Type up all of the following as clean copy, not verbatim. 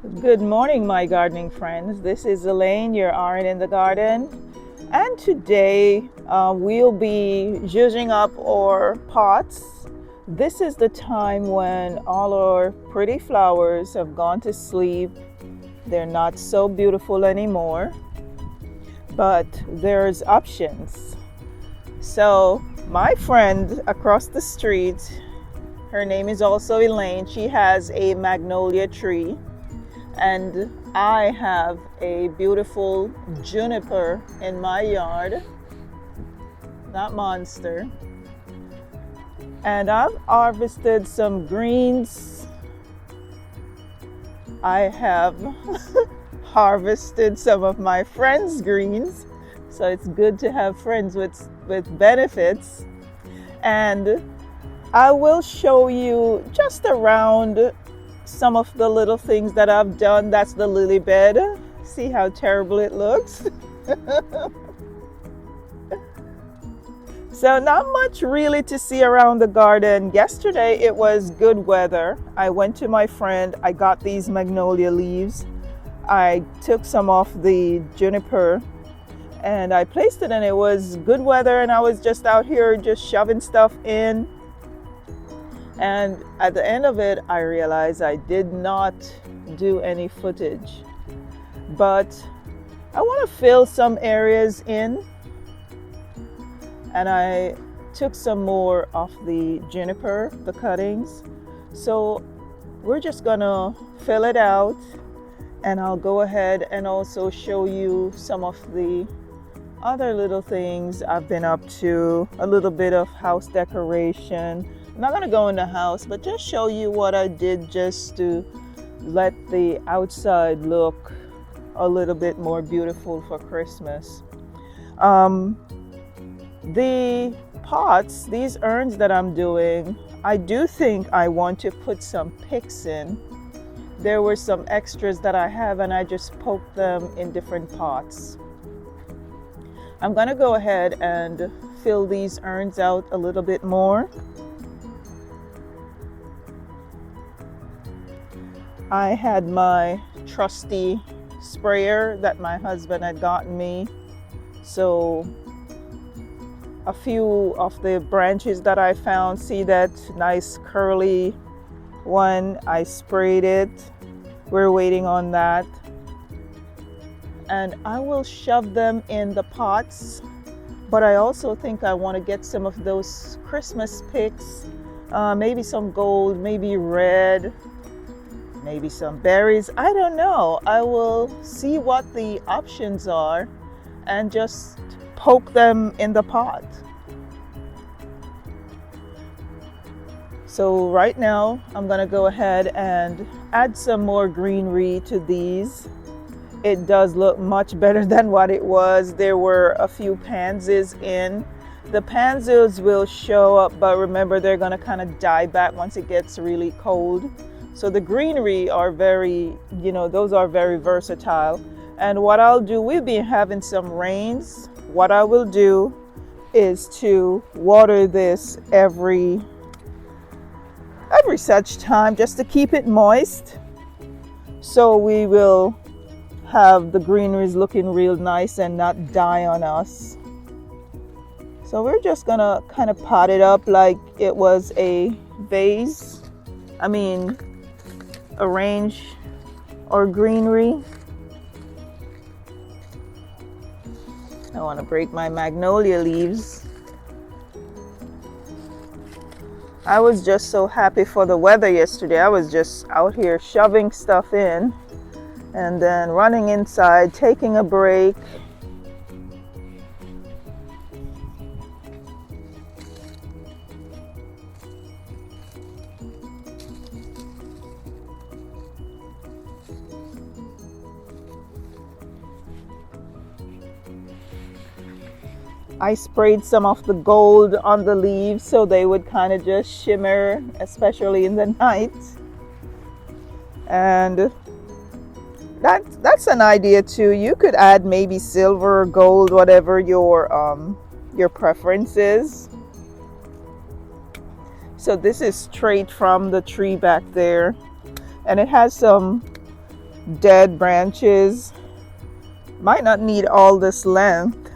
Good morning, my gardening friends. This is Elaine, your RN in the garden. And today we'll be zhuzhing up our pots. This is the time when all our pretty flowers have gone to sleep. They're not so beautiful anymore, but there's options. So my friend across the street, her name is also Elaine. She has a magnolia tree. And I have a beautiful juniper in my yard, that monster. And I've harvested some greens. I have harvested some of my friends' greens. So it's good to have friends with benefits. And I will show you just around some of the little things that I've done. That's the lily bed. See how terrible it looks? So not much really to see around the garden. Yesterday it was good weather. I went to my friend. I got these magnolia leaves. I took some off the juniper and I placed it, and it was good weather, and I was just out here just shoving stuff in. And at the end of it, I realized I did not do any footage. But I want to fill some areas in. And I took some more of the juniper, the cuttings. So we're just gonna fill it out. And I'll go ahead and also show you some of the other little things I've been up to. A little bit of house decoration. I'm not going to go in the house, but just show you what I did just to let the outside look a little bit more beautiful for Christmas. The pots, these urns that I'm doing, I do think I want to put some picks in. There were some extras that I have, and I just poked them in different pots. I'm going to go ahead and fill these urns out a little bit more. I had my trusty sprayer that my husband had gotten me. So a few of the branches that I found, see that nice curly one, I sprayed it. We're waiting on that. And I will shove them in the pots. But I also think I want to get some of those Christmas picks, maybe some gold, maybe red, maybe some berries. I don't know. I will see what the options are and just poke them in the pot. So right now I'm going to go ahead and add some more greenery to these. It does look much better than what it was. There were a few pansies in. The pansies will show up, but remember, they're going to kind of die back once it gets really cold. So the greenery are very, those are very versatile. And what I'll do, we've been having some rains. What I will do is to water this every such time, just to keep it moist. So we will have the greeneries looking real nice and not die on us. So we're just gonna kind of pot it up like it was a vase. Arrange our greenery. I want to break my magnolia leaves. I was just so happy for the weather yesterday. I was just out here shoving stuff in and then running inside, taking a break. I sprayed some of the gold on the leaves so they would kind of just shimmer, especially in the night. And that's an idea too. You could add maybe silver or gold, whatever your preference is. So this is straight from the tree back there, and it has some dead branches. Might not need all this length.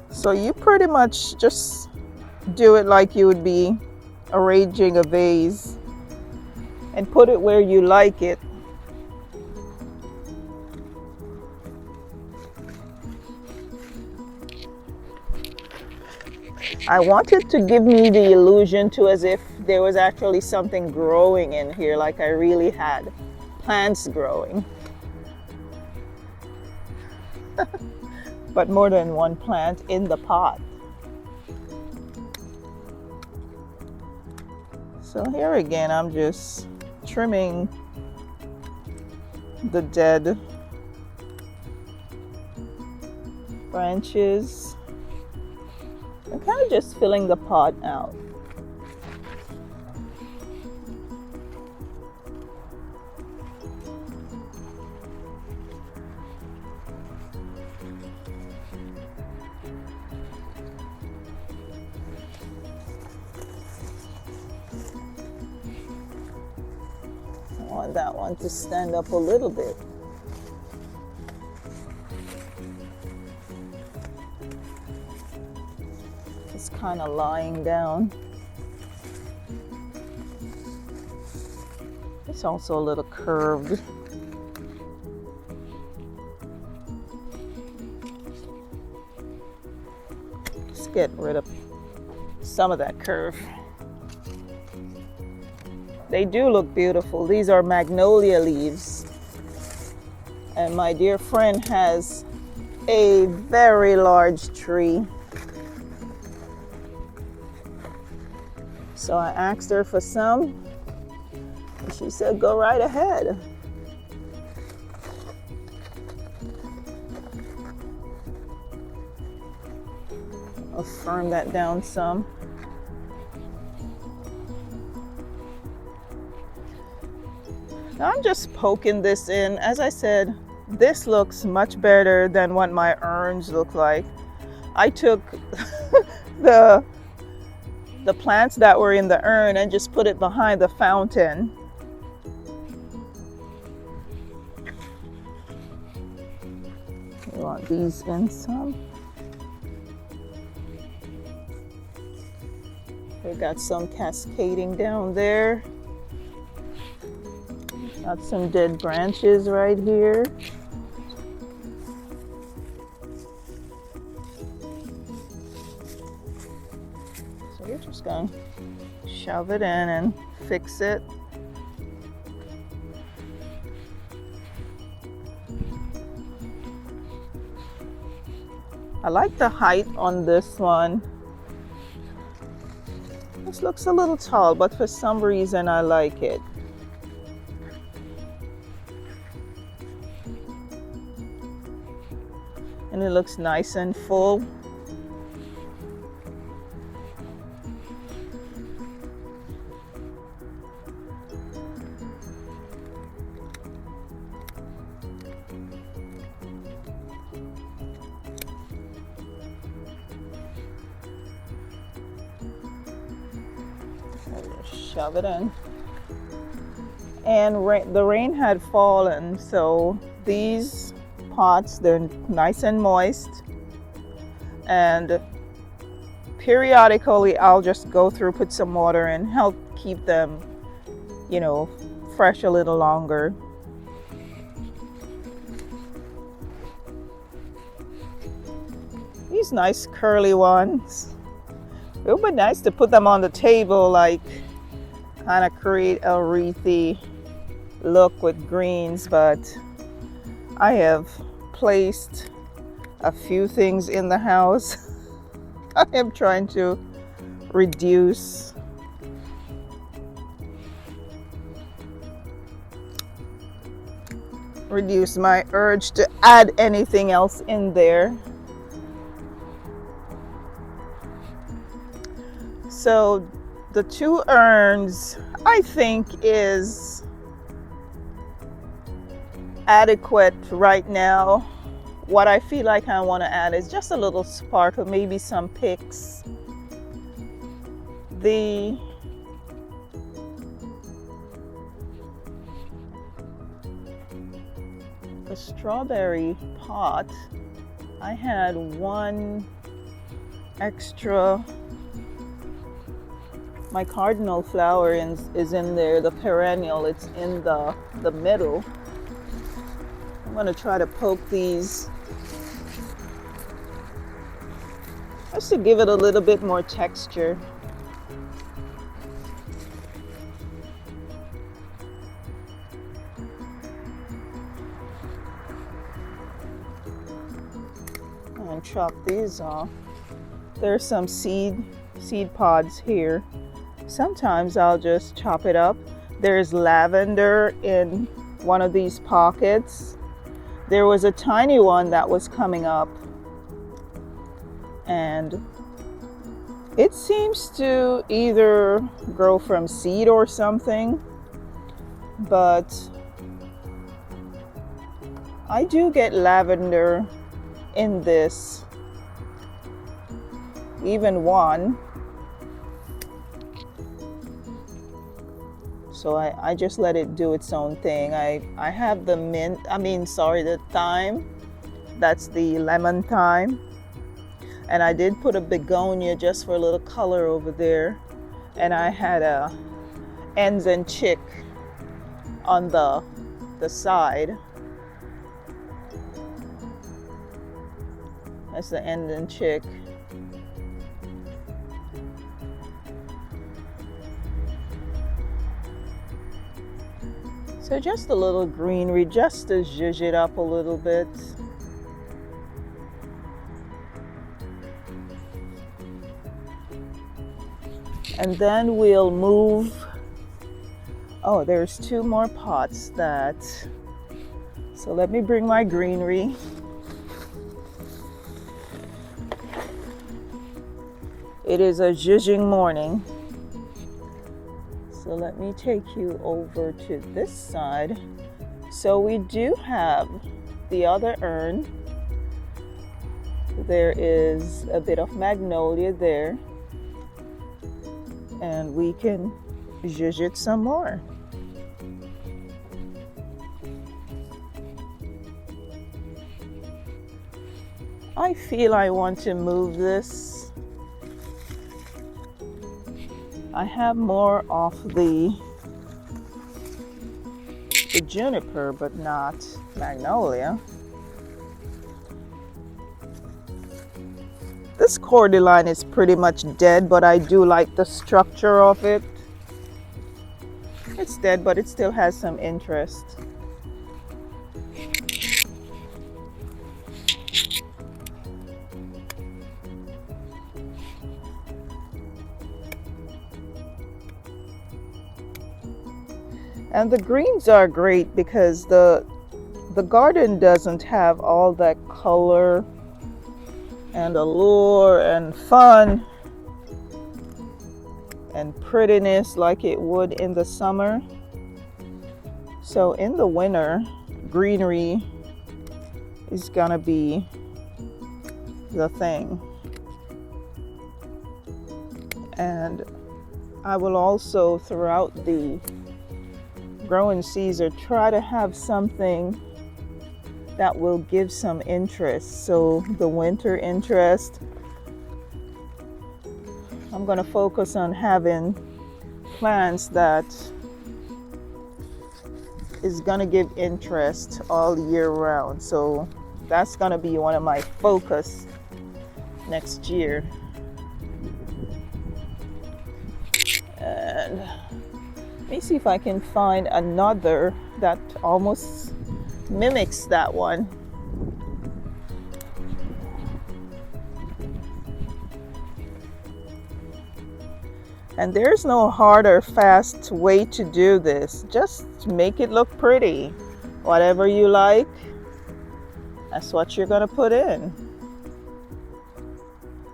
So you pretty much just do it like you would be arranging a vase and put it where you like it. I wanted to give me the illusion too, as if there was actually something growing in here, like I really had plants growing. But more than one plant in the pot. So here again, I'm just trimming the dead branches. I'm kind of just filling the pot out. I want that one to stand up a little bit. It's kind of lying down. It's also a little curved. Let's get rid of some of that curve. They do look beautiful. These are magnolia leaves. And my dear friend has a very large tree. So I asked her for some, and she said, go right ahead. I'll firm that down some. Now I'm just poking this in. As I said, this looks much better than what my urns look like. I took the plants that were in the urn and just put it behind the fountain. We want these in some. We got some cascading down there. Got some dead branches right here. So we're just going to shove it in and fix it. I like the height on this one. This looks a little tall, but for some reason I like it. And it looks nice and full. Shove it in. And the rain had fallen, so these pots, they're nice and moist, and periodically I'll just go through, put some water in, help keep them, you know, fresh a little longer. These nice curly ones, it would be nice to put them on the table, like kind of create a wreathy look with greens, but I have placed a few things in the house. I am trying to reduce my urge to add anything else in there. So the 2 urns, I think, is adequate right now. What I feel like I want to add is just a little sparkle, maybe some picks. The strawberry pot, I had one extra. My cardinal flower is in there, the perennial, it's in the middle. I'm going to try to poke these just to give it a little bit more texture. And chop these off. There's some seed pods here. Sometimes I'll just chop it up. There's lavender in one of these pockets. There was a tiny one that was coming up, and it seems to either grow from seed or something, but I do get lavender in this, even one. So I just let it do its own thing. I have the the thyme. That's the lemon thyme. And I did put a begonia just for a little color over there. And I had a ends and chick on the side. That's the end and chick. So just a little greenery, just to zhuzh it up a little bit. And then we'll move. Oh, there's two more pots that. So let me bring my greenery. It is a zhuzhing morning. So let me take you over to this side. So we do have the other urn. There is a bit of magnolia there. And we can zhuzh it some more. I feel I want to move this. I have more of the juniper, but not magnolia. This cordyline is pretty much dead, but I do like the structure of it. It's dead, but it still has some interest. And the greens are great because the garden doesn't have all that color and allure and fun and prettiness like it would in the summer. So in the winter, greenery is gonna be the thing. And I will also, throughout the growing season, try to have something that will give some interest. So the winter interest, I'm going to focus on having plants that is going to give interest all year round. So that's going to be one of my focus next year. And let me see if I can find another that almost mimics that one. And there's no hard or fast way to do this. Just make it look pretty. Whatever you like, that's what you're gonna put in.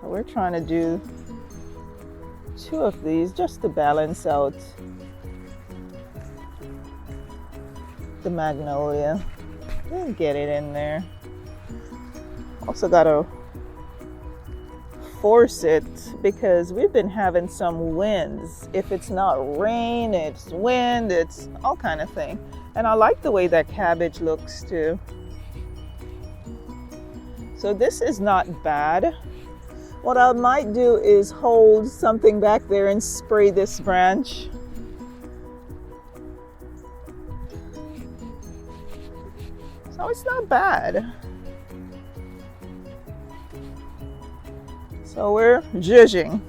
We're trying to do 2 of these just to balance out the magnolia. Get it in there. Also got to force it because we've been having some winds. If it's not rain, it's wind, it's all kind of thing. And I like the way that cabbage looks too. So this is not bad. What I might do is hold something back there and spray this branch. So it's not bad. So we're judging.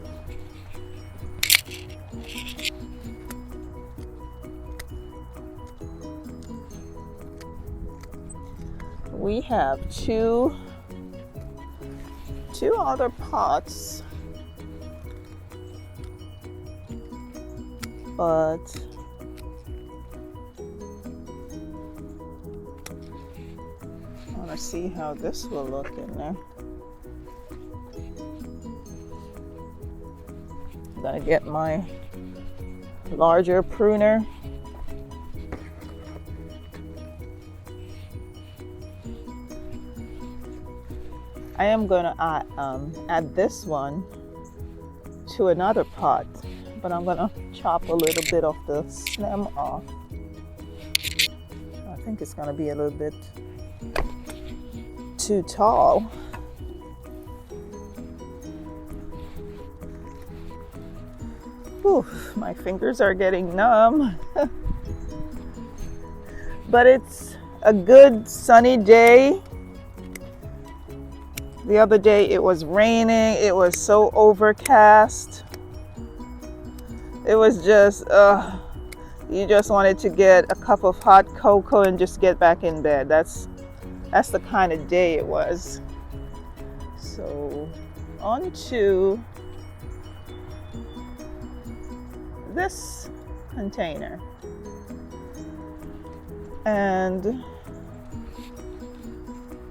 We have two other pots, but I want to see how this will look in there. I'm gonna get my larger pruner. I am going to add this one to another pot, but I'm going to chop a little bit of the stem off. I think it's going to be a little bit too tall. Oof, my fingers are getting numb. But it's a good sunny day. The other day it was raining, it was so overcast. It was just, you just wanted to get a cup of hot cocoa and just get back in bed. That's the kind of day it was. So on to this container. And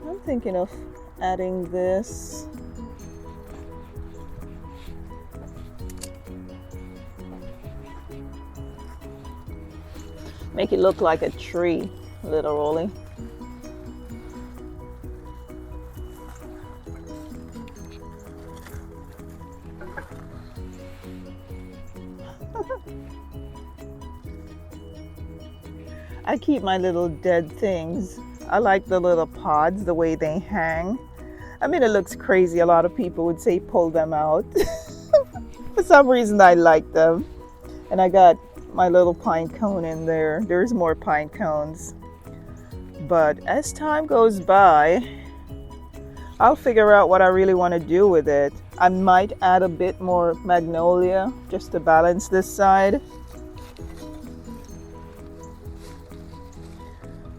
I'm thinking of adding this. Make it look like a tree, literally. I keep my little dead things. I like the little pods, the way they hang. I mean, it looks crazy. A lot of people would say pull them out. For some reason, I like them. And I got my little pine cone in there. There's more pine cones. But as time goes by, I'll figure out what I really want to do with it. I might add a bit more magnolia just to balance this side.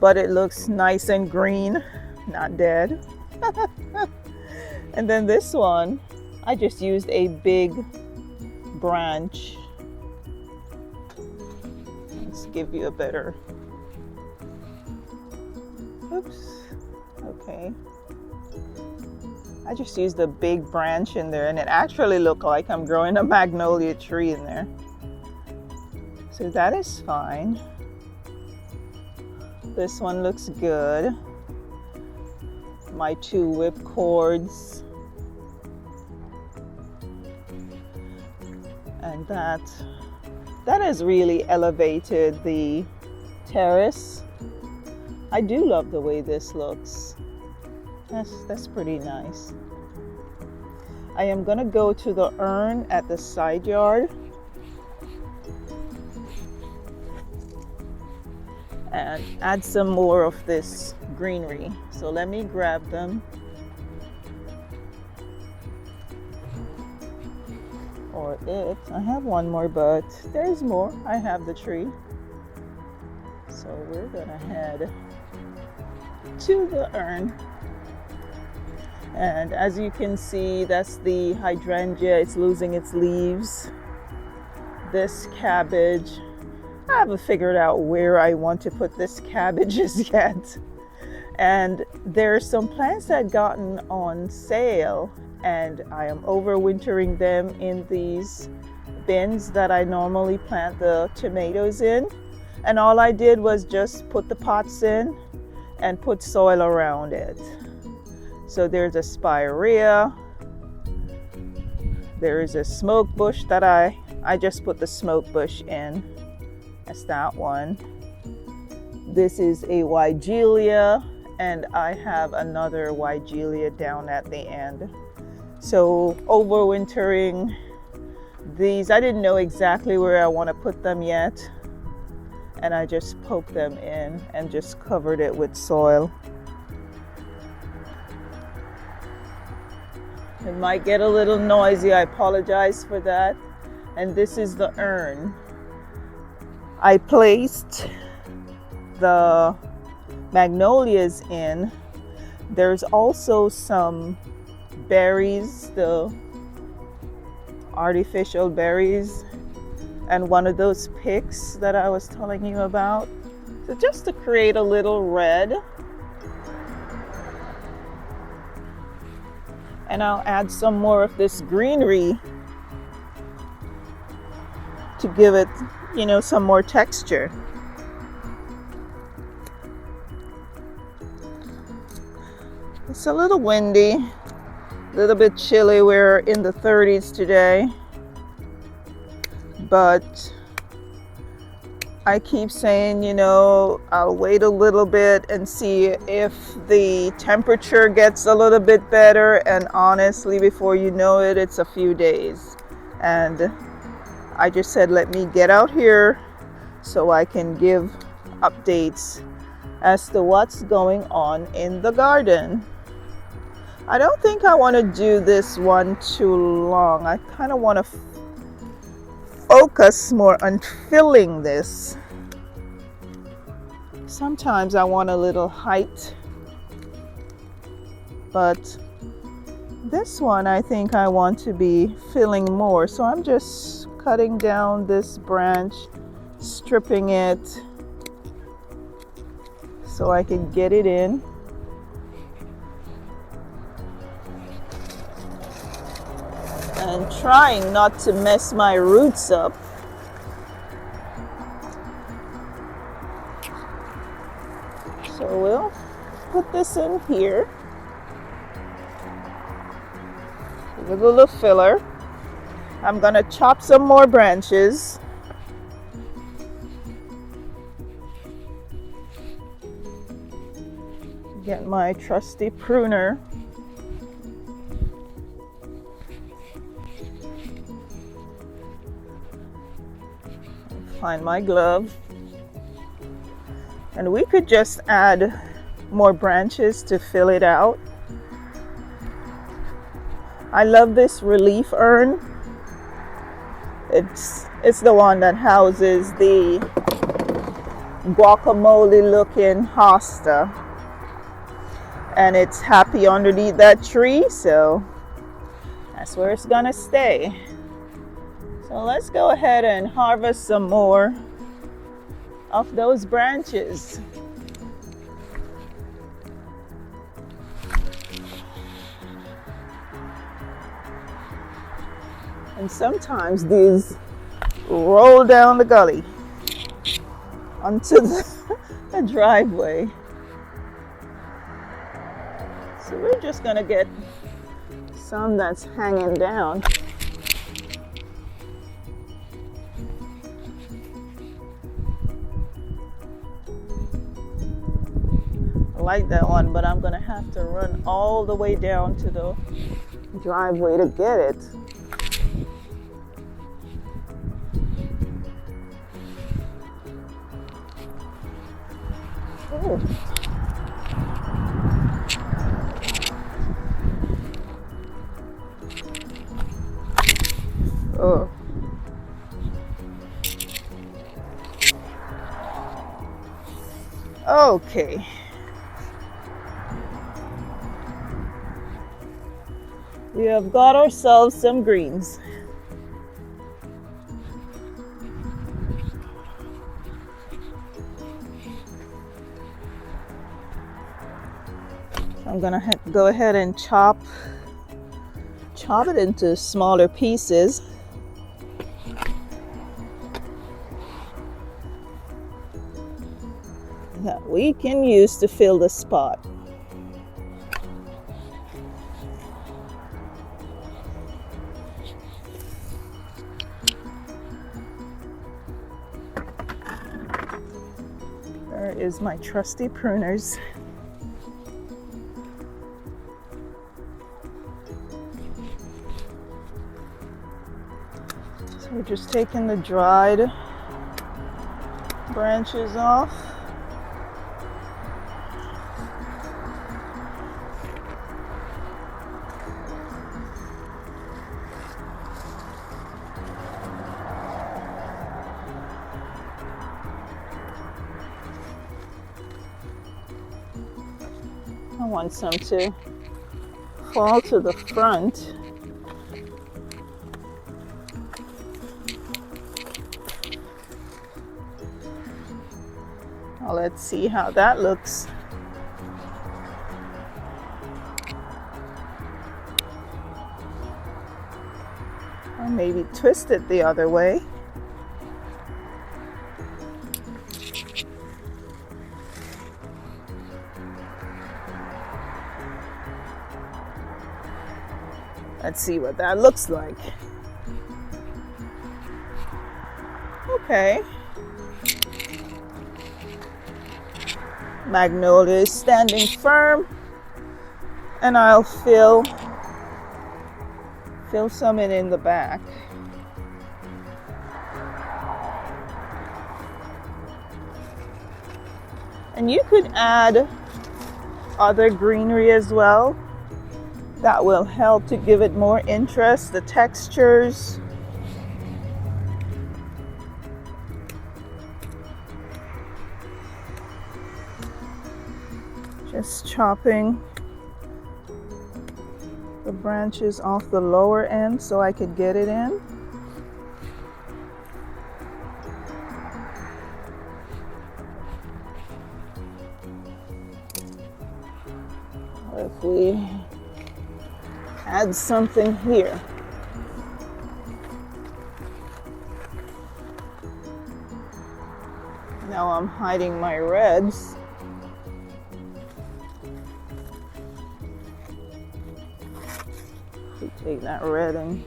But it looks nice and green, not dead. And then this one, I just used a big branch. Let's give you a better, oops, okay. I just used a big branch in there and it actually looked like I'm growing a magnolia tree in there. So that is fine. This one looks good. My 2 whip cords. And that has really elevated the terrace. I do love the way this looks. That's pretty nice. I am gonna go to the urn at the side yard and add some more of this greenery. So let me grab them. Or it. I have one more, but there's more. I have the tree. So we're gonna head to the urn. And as you can see, that's the hydrangea. It's losing its leaves. This cabbage, I haven't figured out where I want to put this cabbage as yet. And there's some plants that gotten on sale, and I am overwintering them in these bins that I normally plant the tomatoes in. And all I did was just put the pots in and put soil around it. So there's a spirea, There is a smoke bush that I just put the smoke bush in. That's that one. This is a Weigelia, and I have another Weigelia down at the end. So overwintering these, I didn't know exactly where I want to put them yet, and I just poked them in and just covered it with soil. It might get a little noisy, I apologize for that. And this is the urn. I placed the magnolias in. There's also some berries, the artificial berries, and one of those picks that I was telling you about. So just to create a little red. And I'll add some more of this greenery to give it, you know, some more texture. It's a little windy, a little bit chilly. We're in the 30s today, but I keep saying, you know, I'll wait a little bit and see if the temperature gets a little bit better, and honestly, before you know it, it's a few days. And I just said, let me get out here so I can give updates as to what's going on in the garden. I don't think I want to do this one too long. I kind of want to focus more on filling this. Sometimes I want a little height, but this one I think I want to be filling more. So I'm just cutting down this branch, stripping it so I can get it in. And trying not to mess my roots up. So we'll put this in here with a little filler. I'm gonna chop some more branches. Get my trusty pruner. Find my glove. And we could just add more branches to fill it out. I love this relief urn. It's the one that houses the guacamole looking hosta. And it's happy underneath that tree, so that's where it's gonna stay. So let's go ahead and harvest some more of those branches. And sometimes these roll down the gully onto the driveway. So we're just gonna get some that's hanging down. Like that one, but I'm gonna have to run all the way down to the driveway to get it. Ooh. Oh. Okay. We have got ourselves some greens. I'm gonna go ahead and chop it into smaller pieces. That we can use to fill the spot. is my trusty pruners. So we're just taking the dried branches off. I want some to fall to the front. Well, let's see how that looks. Or maybe twist it the other way. Let's see what that looks like. Okay. Magnolia is standing firm, and I'll fill some in the back. And you could add other greenery as well. That will help to give it more interest, the textures. Just chopping the branches off the lower end so I could get it in. If we add something here. Now I'm hiding my reds. We take that red and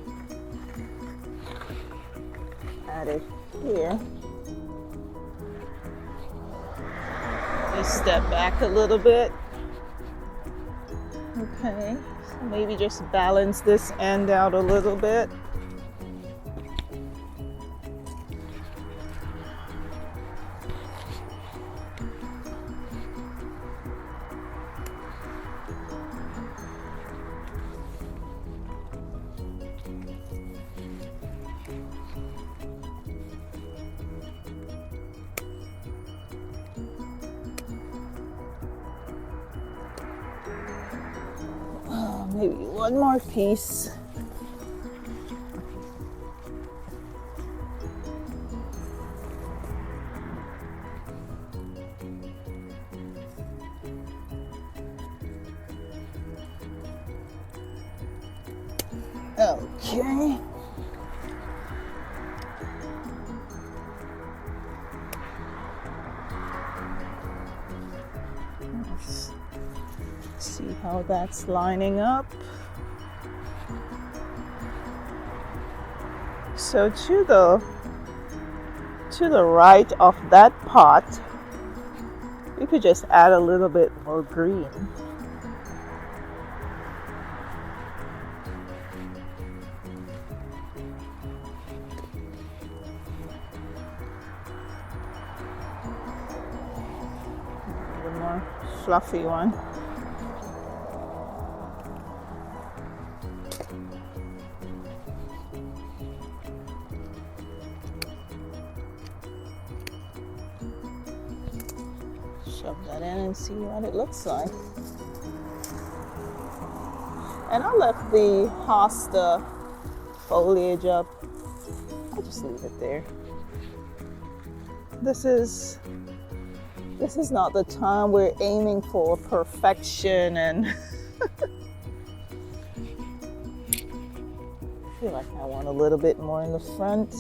add it here. Just step back a little bit. Okay. Maybe just balance this end out a little bit. Maybe one more piece. Okay. Let's see how that's lining up. So to the right of that pot, you could just add a little bit more green. The more fluffy one. Shove that in and see what it looks like. And I left the hosta foliage up. I'll just leave it there. This is not the time we're aiming for perfection, and I feel like I want a little bit more in the front.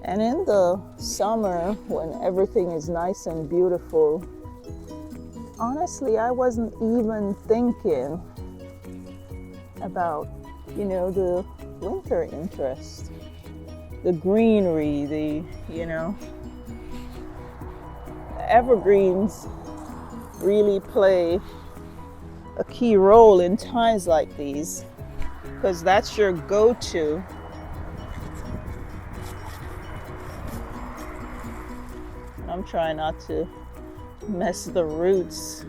And in the summer, when everything is nice and beautiful, honestly, I wasn't even thinking about, the winter interest, the greenery, the evergreens really play a key role in times like these, because that's your go-to. I'm trying not to mess the roots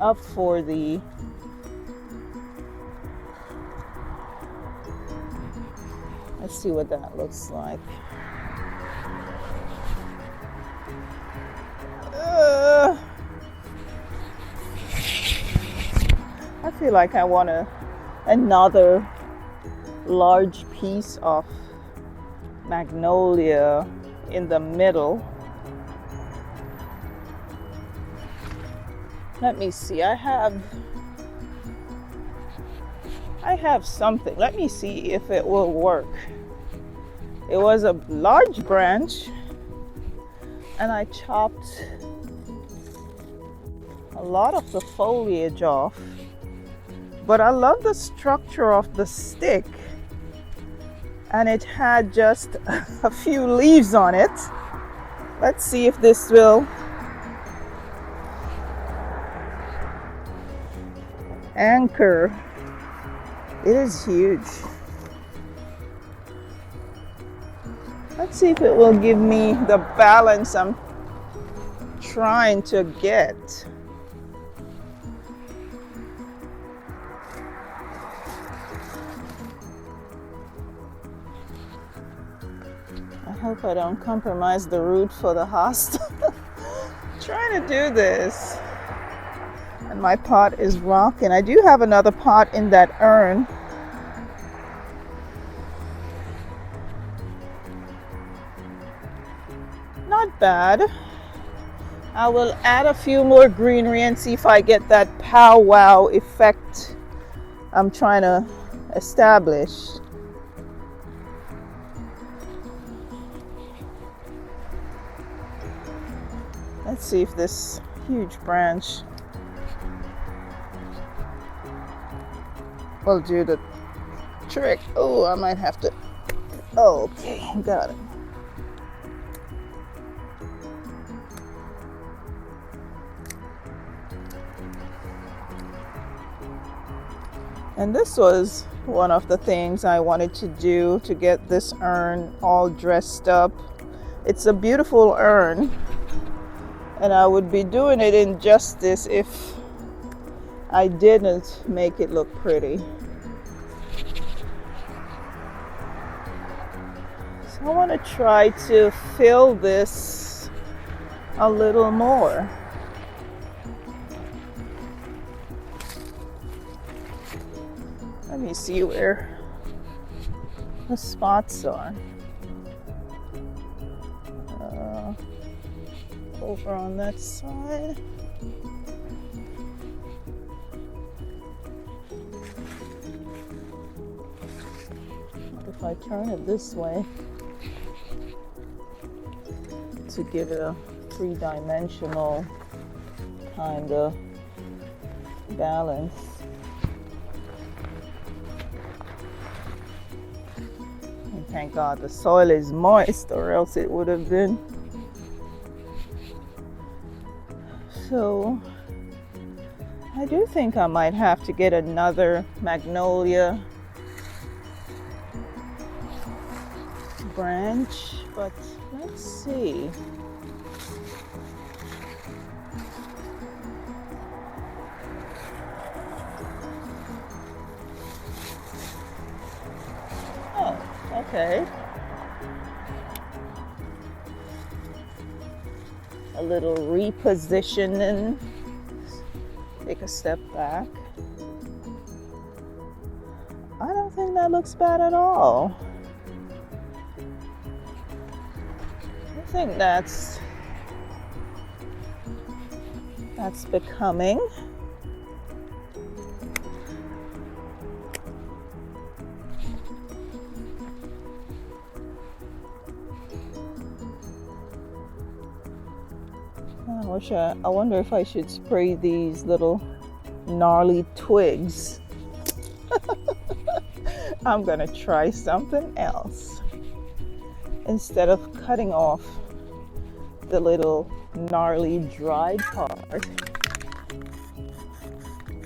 up for the let's see what that looks like. I feel like I want another large piece of magnolia in the middle. Let me see, I have something. Let me see if it will work. It was a large branch and I chopped a lot of the foliage off, but I love the structure of the stick, and it had just a few leaves on it. Let's see if this will anchor. It is huge. Let's see if it will give me the balance I'm trying to get. I hope I don't compromise the root for the host. Trying to do this. And my pot is rocking. I do have another pot in that urn. Not bad. I will add a few more greenery and see if I get that powwow effect I'm trying to establish. Let's see if this huge branch will do the trick. Oh, I might have to. Oh, okay, got it. And this was one of the things I wanted to do to get this urn all dressed up. It's a beautiful urn, and I would be doing it injustice if I didn't make it look pretty. So I want to try to fill this a little more. Let me see where the spots are. Over on that side. What if I turn it this way to give it a three-dimensional kind of balance? And thank God the soil is moist, or else it would have been. So I do think I might have to get another magnolia branch, but let's see. Oh, okay. A little repositioning. Take a step back. I don't think that looks bad at all. I think that's becoming. I wonder if I should spray these little gnarly twigs. I'm gonna try something else. Instead of cutting off the little gnarly dried part,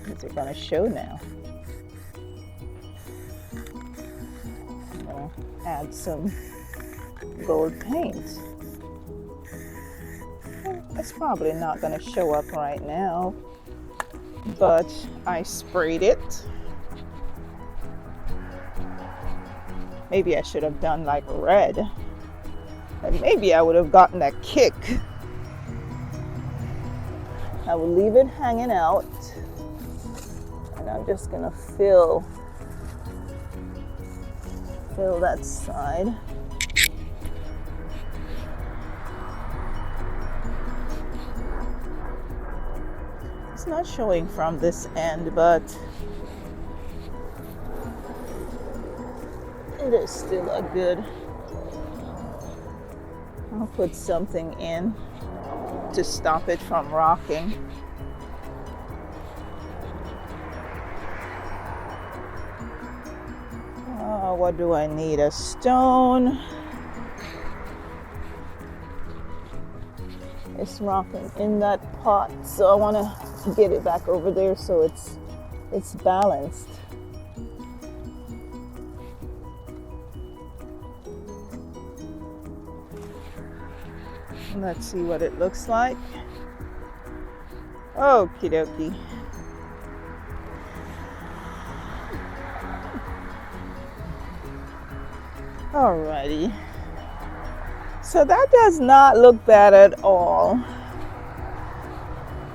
is it gonna show now? I'm gonna add some gold paint. It's probably not gonna show up right now, but I sprayed it. Maybe I should have done like red, and maybe I would have gotten a kick. I will leave it hanging out, and I'm just gonna fill that side. It's not showing from this end, but it is still a good. I'll put something in to stop it from rocking. What do I need? A stone. It's rocking in that pot, so I want to get it back over there so it's balanced. Let's see what it looks like. Okie dokie. Alrighty. So that does not look bad at all.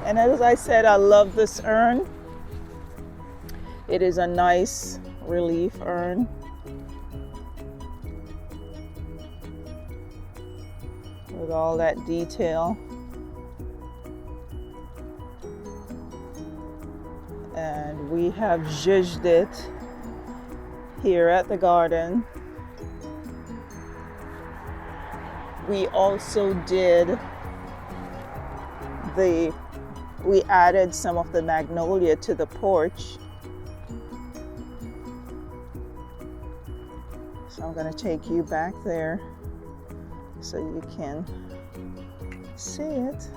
And as I said, I love this urn. It is a nice relief urn. With all that detail. And we have zhuzhed it here at the garden. We also we added some of the magnolia to the porch. So I'm going to take you back there so you can see it.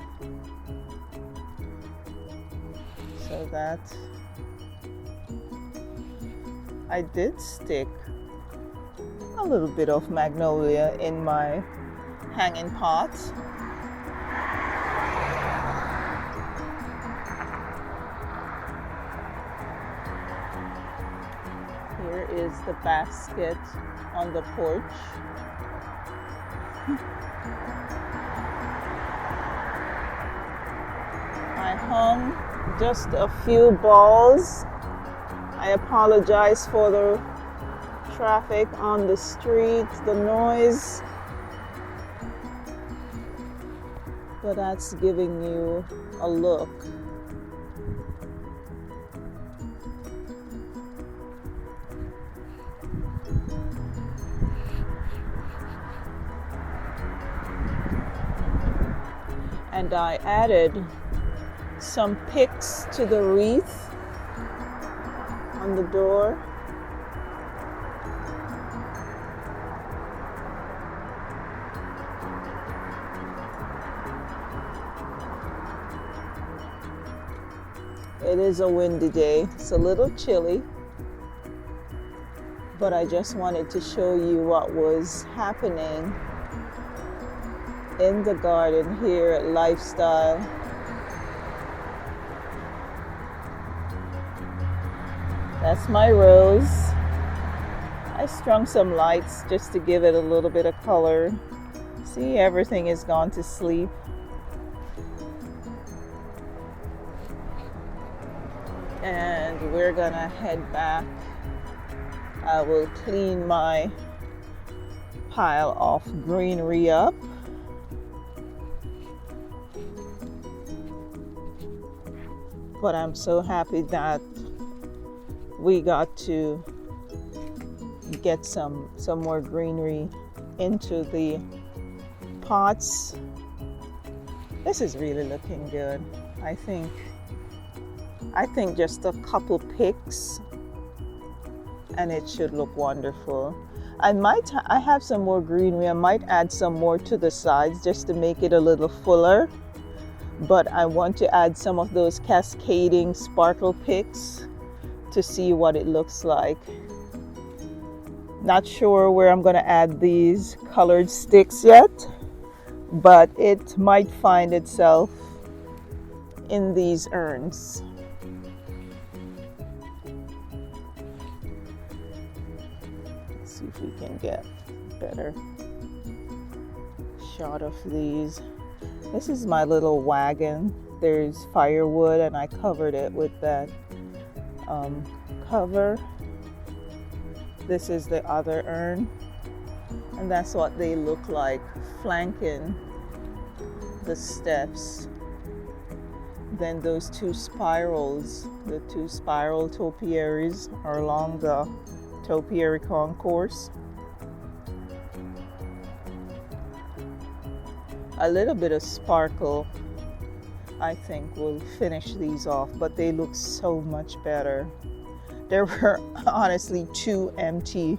So that I did stick a little bit of magnolia in my hanging pot. Here is the basket on the porch. I hung just a few balls. I apologize for the traffic on the street, the noise. But that's giving you a look. And I added some picks to the wreath on the door. It is a windy day. It's a little chilly, but I just wanted to show you what was happening in the garden here at Lifestyle. That's my rose. I strung some lights just to give it a little bit of color. See, everything is gone to sleep. And we're gonna head back. I will clean my pile of greenery up. But I'm so happy that we got to get some more greenery into the pots. This is really looking good. I think just a couple picks and it should look wonderful. I have some more greenery. I might add some more to the sides just to make it a little fuller. But I want to add some of those cascading sparkle picks to see what it looks like. Not sure where I'm going to add these colored sticks yet, but it might find itself in these urns. Let's see if we can get a better shot of these. This is my little wagon. There's firewood and I covered it with that cover. This is the other urn, and that's what they look like flanking the steps. Then those two spirals, the two spiral topiaries are along the topiary concourse. A little bit of sparkle, I think, will finish these off, but they look so much better. There were honestly 2 empty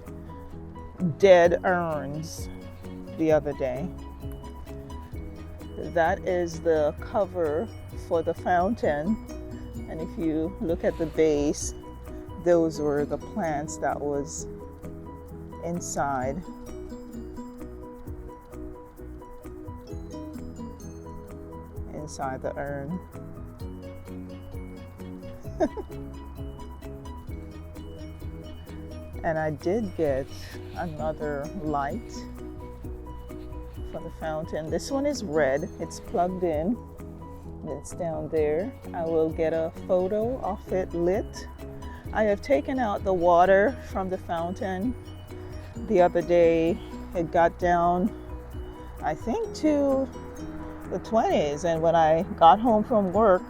dead urns the other day. That is the cover for the fountain, and if you look at the base, those were the plants that was inside. Inside the urn. And I did get another light for the fountain. This one is red. It's plugged in. It's down there. I will get a photo of it lit. I have taken out the water from the fountain. The other day it got down, I think, to the 20s, and when I got home from work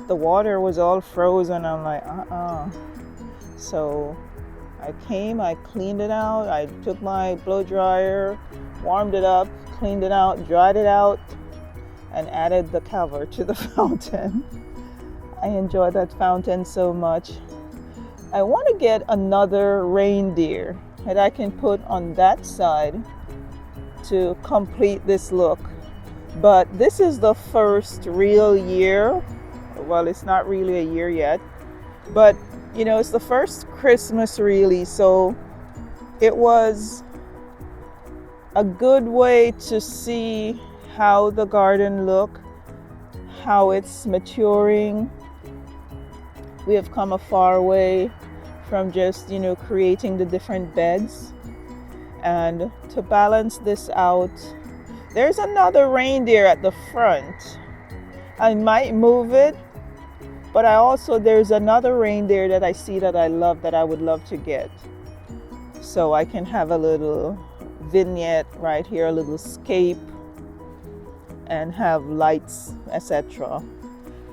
the water was all frozen. I'm like, So I cleaned it out. I took my blow dryer, warmed it up, cleaned it out, dried it out, and added the cover to the fountain. I enjoy that fountain so much. I want to get another reindeer that I can put on that side to complete this look. But this is the first real year. Well, it's not really a year yet, but it's the first Christmas really, so it was a good way to see how the garden look, how it's maturing. We have come a far way from just creating the different beds, and to balance this out, there's another reindeer at the front. I might move it, but there's another reindeer that I see that I love, that I would love to get. So I can have a little vignette right here, a little scape, and have lights, etc.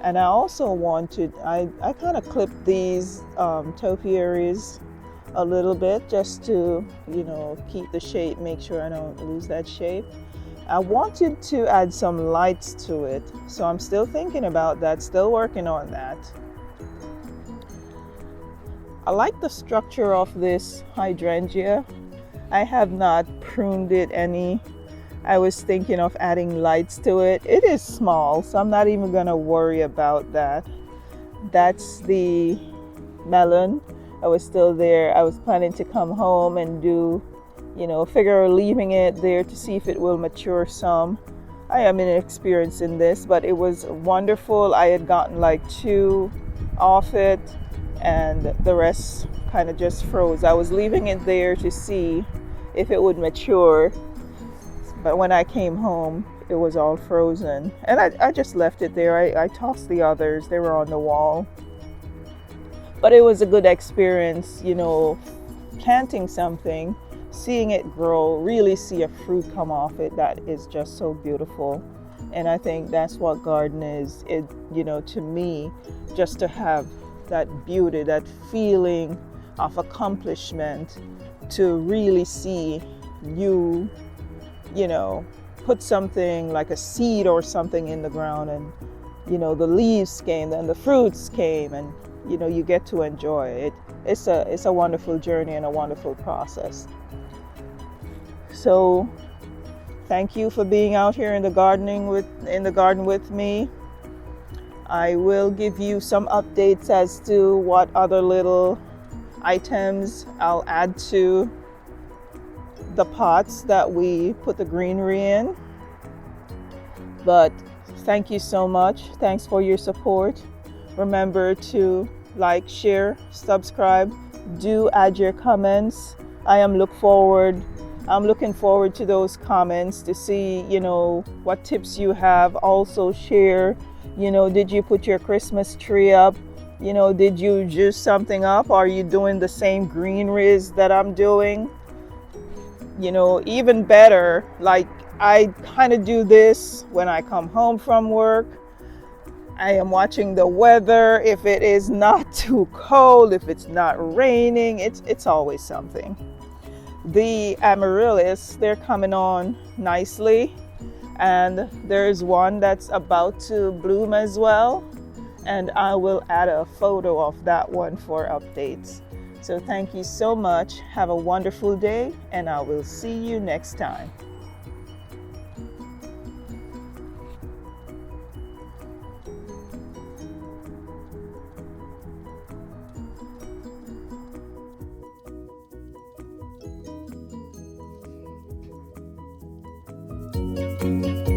And I also wanted, I kind of clipped these topiaries a little bit just to, keep the shape, make sure I don't lose that shape. I wanted to add some lights to it, so I'm still thinking about that, still working on that. I like the structure of this hydrangea. I have not pruned it any. I was thinking of adding lights to it. It is small, so I'm not even gonna worry about that. That's the melon. I was still there. I was planning to come home and do, figure leaving it there to see if it will mature some. I am inexperienced in this, but it was wonderful. I had gotten like 2 off it, and the rest kind of just froze. I was leaving it there to see if it would mature, but when I came home, it was all frozen. And I just left it there. I tossed the others. They were on the wall. But it was a good experience, planting something, seeing it grow, really see a fruit come off it. That is just so beautiful. And I think that's what garden is. It, to me, just to have that beauty, that feeling of accomplishment, to really see you, put something like a seed or something in the ground, and the leaves came, then the fruits came, and you get to enjoy it. It's a wonderful journey and a wonderful process. So thank you for being out here in the garden with me. I will give you some updates as to what other little items I'll add to the pots that we put the greenery in. But thank you so much. Thanks for your support. Remember to like, share, subscribe. Do add your comments. I'm looking forward to those comments to see, what tips you have. Also share, did you put your Christmas tree up? Did you juice something up? Are you doing the same greeneries that I'm doing? Even better, like I kind of do this when I come home from work. I am watching the weather. If it is not too cold, if it's not raining, it's always something. The amaryllis, they're coming on nicely, and there's one that's about to bloom as well, and I will add a photo of that one for updates. So thank you so much. Have a wonderful day, and I will see you next time. Thank you.